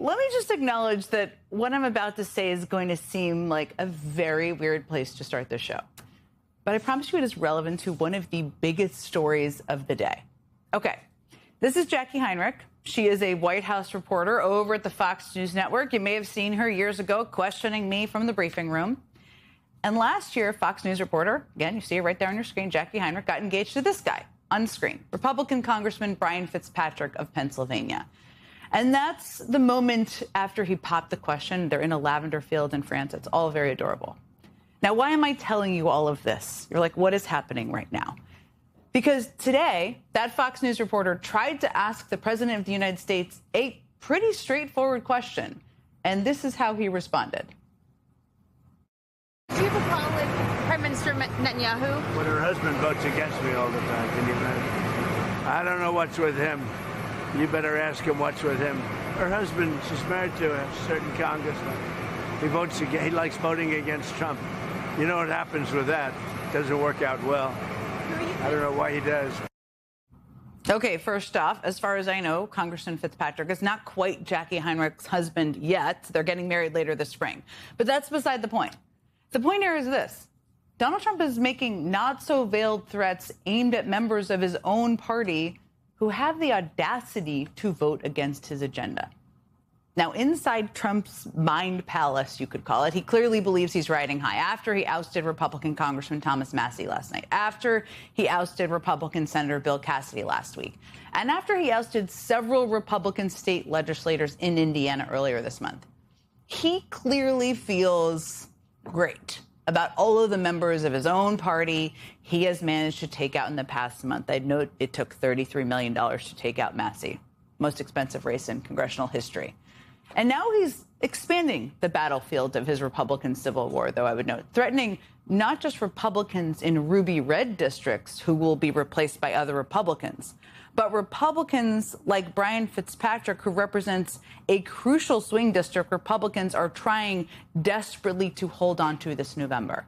let me just acknowledge that what I'm about to say is going to seem like a very weird place to start this show. But I promise you it is relevant to one of the biggest stories of the day. Okay, this is Jackie Heinrich. She is a White House reporter over at the Fox News Network. You may have seen her years ago questioning me from the briefing room. And last year, Fox News reporter, again, you see it right there on your screen, Jackie Heinrich, got engaged to this guy on screen, Republican Congressman Brian Fitzpatrick of Pennsylvania. And that's the moment after he popped the question. They're in a lavender field in France. It's all very adorable. Now, why am I telling you all of this? You're like, what is happening right now? Because today, that Fox News reporter tried to ask the president of the United States a pretty straightforward question. And this is how he responded. Do you have a problem with Prime Minister Netanyahu? When her husband votes against me all the time, can you imagine? I don't know what's with him. You better ask him what's with him. Her husband, she's married to a certain congressman. He likes voting against Trump. You know what happens with that? It doesn't work out well. I don't know why he does. Okay, first off, as far as I know, Congressman Fitzpatrick is not quite Jackie Heinrich's husband yet. They're getting married later this spring. But that's beside the point. The point here is this. Donald Trump is making not-so-veiled threats aimed at members of his own party who have the audacity to vote against his agenda. Now, inside Trump's mind palace, you could call it, he clearly believes he's riding high after he ousted Republican Congressman Thomas Massie last night, after he ousted Republican Senator Bill Cassidy last week, and after he ousted several Republican state legislators in Indiana earlier this month. He clearly feels great about all of the members of his own party he has managed to take out in the past month. I'd note it took $33 million to take out Massie, most expensive race in congressional history. And now he's expanding the battlefield of his Republican civil war, though I would note, threatening not just Republicans in ruby red districts who will be replaced by other Republicans, but Republicans like Brian Fitzpatrick, who represents a crucial swing district Republicans are trying desperately to hold on to this November.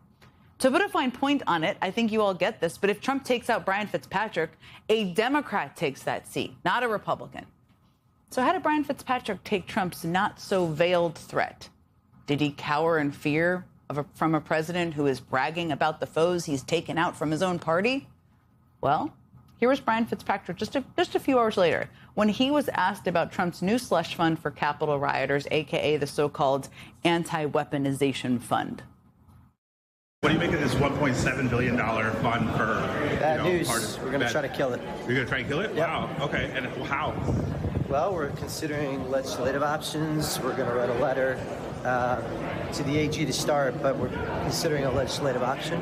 To put a fine point on it, I think you all get this, but if Trump takes out Brian Fitzpatrick, a Democrat takes that seat, not a Republican. So how did Brian Fitzpatrick take Trump's not-so-veiled threat? Did he cower in fear from a president who is bragging about the foes he's taken out from his own party? Well, here was Brian Fitzpatrick just a few hours later when he was asked about Trump's new slush fund for Capitol rioters, a.k.a. the so-called anti-weaponization fund. What do you make of this $1.7 billion fund for... Bad news. We're going to try to kill it. You're going to try to kill it? Yep. Wow. Okay. And how? Well, we're considering legislative options. We're going to write a letter to the AG to start, but we're considering a legislative option.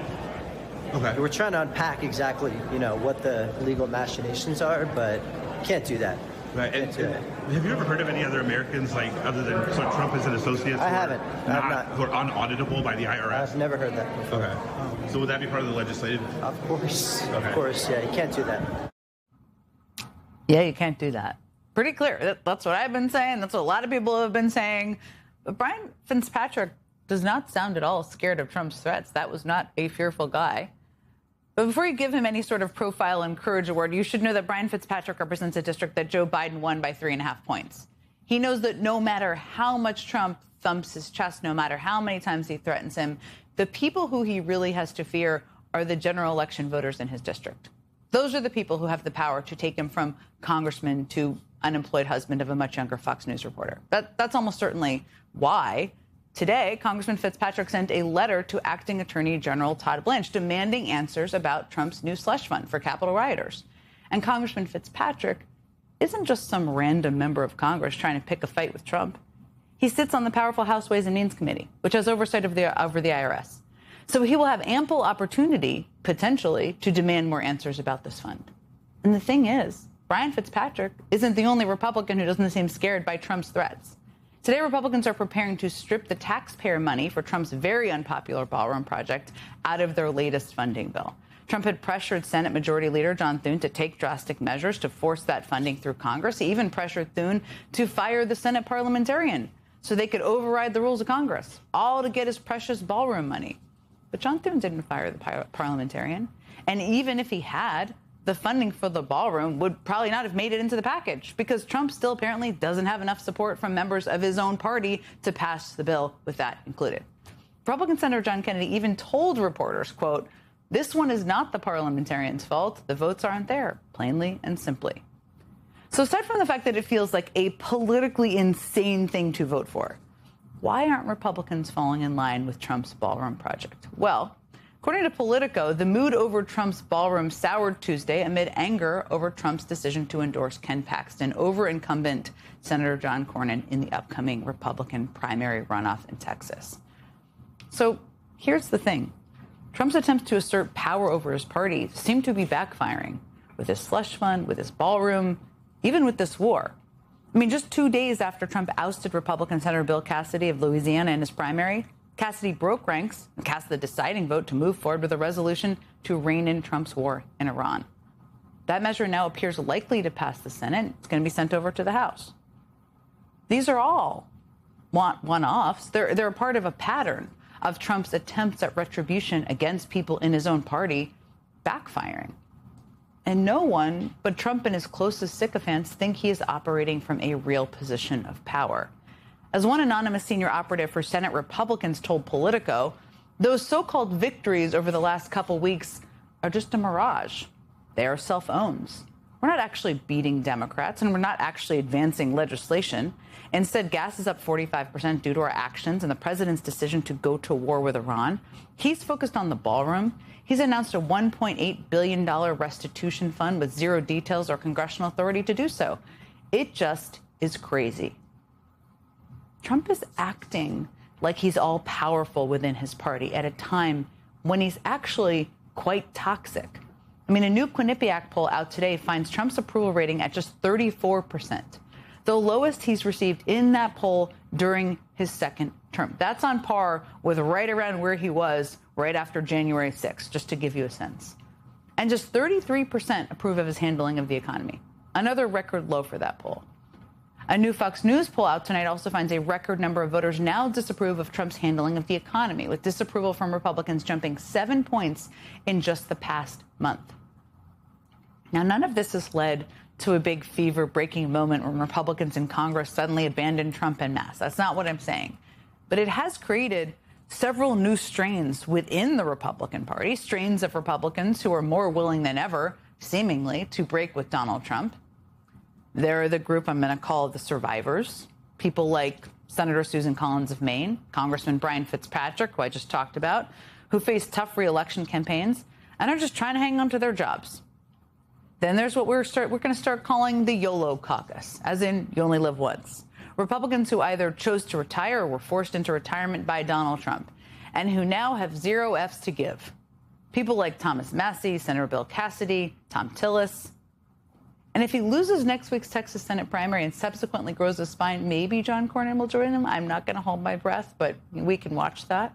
Okay. We're trying to unpack exactly, what the legal machinations are, but can't do that. Right. And have you ever heard of any other Americans, other than Trump as an associate? I haven't. Who are unauditable by the IRS? I've never heard that before. Okay. So would that be part of the legislative? Of course. Okay. Of course. Yeah, you can't do that. Yeah, you can't do that. Pretty clear. That's what I've been saying. That's what a lot of people have been saying. But Brian Fitzpatrick does not sound at all scared of Trump's threats. That was not a fearful guy. But before you give him any sort of profile and courage award, you should know that Brian Fitzpatrick represents a district that Joe Biden won by 3.5 points. He knows that no matter how much Trump thumps his chest, no matter how many times he threatens him, the people who he really has to fear are the general election voters in his district. Those are the people who have the power to take him from congressman to unemployed husband of a much younger Fox News reporter. That's almost certainly why today Congressman Fitzpatrick sent a letter to Acting Attorney General Todd Blanche demanding answers about Trump's new slush fund for Capitol rioters. And Congressman Fitzpatrick isn't just some random member of Congress trying to pick a fight with Trump. He sits on the powerful House Ways and Means Committee, which has oversight over the IRS. So he will have ample opportunity, potentially, to demand more answers about this fund. And the thing is, Brian Fitzpatrick isn't the only Republican who doesn't seem scared by Trump's threats. Today, Republicans are preparing to strip the taxpayer money for Trump's very unpopular ballroom project out of their latest funding bill. Trump had pressured Senate Majority Leader John Thune to take drastic measures to force that funding through Congress. He even pressured Thune to fire the Senate parliamentarian so they could override the rules of Congress, all to get his precious ballroom money. But John Thune didn't fire the parliamentarian. And even if he had, the funding for the ballroom would probably not have made it into the package because Trump still apparently doesn't have enough support from members of his own party to pass the bill with that included. Republican Senator John Kennedy even told reporters, quote, "This one is not the parliamentarians' fault. The votes aren't there, plainly and simply." So aside from the fact that it feels like a politically insane thing to vote for, why aren't Republicans falling in line with Trump's ballroom project? Well, according to Politico, the mood over Trump's ballroom soured Tuesday amid anger over Trump's decision to endorse Ken Paxton over incumbent Senator John Cornyn in the upcoming Republican primary runoff in Texas. So here's the thing. Trump's attempts to assert power over his party seem to be backfiring with his slush fund, with his ballroom, even with this war. I mean, just 2 days after Trump ousted Republican Senator Bill Cassidy of Louisiana in his primary, Cassidy broke ranks and cast the deciding vote to move forward with a resolution to rein in Trump's war in Iran. That measure now appears likely to pass the Senate. It's going to be sent over to the House. These are all one-offs. They're a part of a pattern of Trump's attempts at retribution against people in his own party backfiring. And no one but Trump and his closest sycophants think he is operating from a real position of power. As one anonymous senior operative for Senate Republicans told Politico, those so-called victories over the last couple weeks are just a mirage. They are self-owns. We're not actually beating Democrats, and we're not actually advancing legislation. Instead, gas is up 45% due to our actions and the president's decision to go to war with Iran. He's focused on the ballroom. He's announced a $1.8 billion restitution fund with zero details or congressional authority to do so. It just is crazy. Trump is acting like he's all powerful within his party at a time when he's actually quite toxic. I mean, a new Quinnipiac poll out today finds Trump's approval rating at just 34%, the lowest he's received in that poll during his second term. That's on par with right around where he was right after January 6th, just to give you a sense. And just 33% approve of his handling of the economy, another record low for that poll. A new Fox News poll out tonight also finds a record number of voters now disapprove of Trump's handling of the economy, with disapproval from Republicans jumping 7 points in just the past month. Now, none of this has led to a big fever-breaking moment when Republicans in Congress suddenly abandoned Trump en masse. That's not what I'm saying. But it has created several new strains within the Republican Party, strains of Republicans who are more willing than ever, seemingly, to break with Donald Trump. They're the group I'm going to call the survivors, people like Senator Susan Collins of Maine, Congressman Brian Fitzpatrick, who I just talked about, who face tough re-election campaigns and are just trying to hang on to their jobs. Then there's what we're going to start calling the YOLO caucus, as in you only live once. Republicans who either chose to retire or were forced into retirement by Donald Trump and who now have zero Fs to give. People like Thomas Massie, Senator Bill Cassidy, Thom Tillis. And if he loses next week's Texas Senate primary and subsequently grows a spine, maybe John Cornyn will join him. I'm not going to hold my breath, but we can watch that.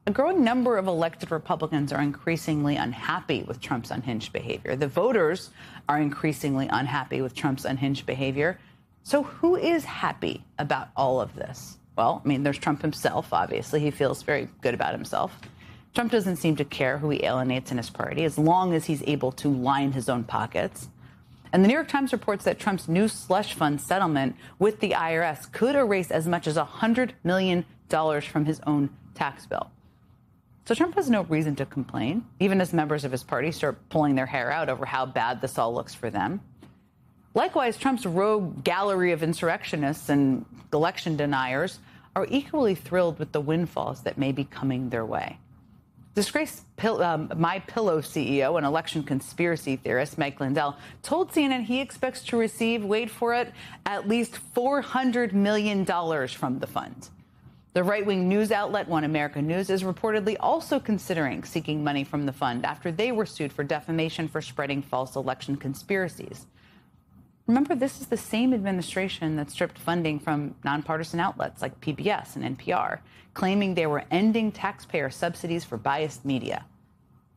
A growing number of elected Republicans are increasingly unhappy with Trump's unhinged behavior. The voters are increasingly unhappy with Trump's unhinged behavior. So who is happy about all of this? Well, I mean, there's Trump himself, obviously. He feels very good about himself. Trump doesn't seem to care who he alienates in his party, as long as he's able to line his own pockets. And the New York Times reports that Trump's new slush fund settlement with the IRS could erase as much as $100 million from his own tax bill. So Trump has no reason to complain, even as members of his party start pulling their hair out over how bad this all looks for them. Likewise, Trump's rogue gallery of insurrectionists and election deniers are equally thrilled with the windfalls that may be coming their way. Disgraced MyPillow CEO and election conspiracy theorist Mike Lindell told CNN he expects to receive, wait for it, at least $400 million from the fund. The right-wing news outlet One America News is reportedly also considering seeking money from the fund after they were sued for defamation for spreading false election conspiracies. Remember, this is the same administration that stripped funding from nonpartisan outlets like PBS and NPR, claiming they were ending taxpayer subsidies for biased media.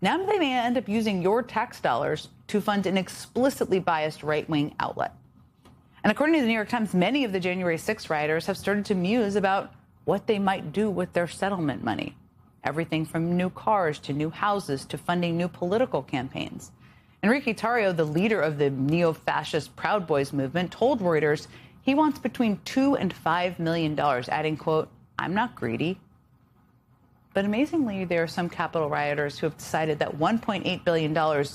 Now they may end up using your tax dollars to fund an explicitly biased right-wing outlet. And according to the New York Times, many of the January 6 rioters have started to muse about what they might do with their settlement money. Everything from new cars to new houses to funding new political campaigns. Enrique Tarrio, the leader of the neo-fascist Proud Boys movement, told Reuters he wants between $2 and $5 million, adding, quote, "I'm not greedy." But amazingly, there are some Capitol rioters who have decided that $1.8 billion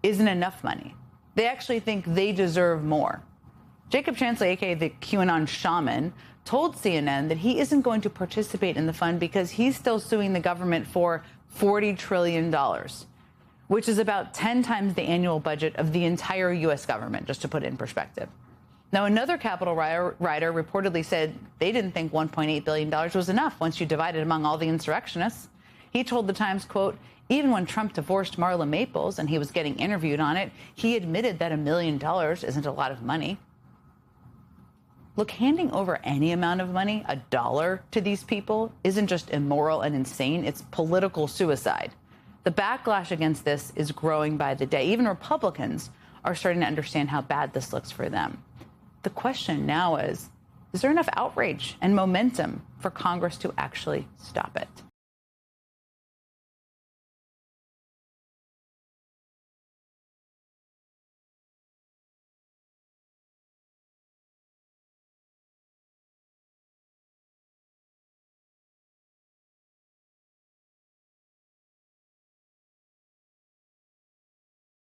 isn't enough money. They actually think they deserve more. Jacob Chansley, a.k.a. the QAnon shaman, told CNN that he isn't going to participate in the fund because he's still suing the government for $40 trillion, which is about 10 times the annual budget of the entire U.S. government, just to put it in perspective. Now, another Capitol rioter reportedly said they didn't think $1.8 billion was enough once you divide it among all the insurrectionists. He told the Times, quote, "Even when Trump divorced Marla Maples and he was getting interviewed on it, he admitted that $1 million isn't a lot of money." Look, handing over any amount of money, $1, to these people isn't just immoral and insane, it's political suicide. The backlash against this is growing by the day. Even Republicans are starting to understand how bad this looks for them. The question now is there enough outrage and momentum for Congress to actually stop it?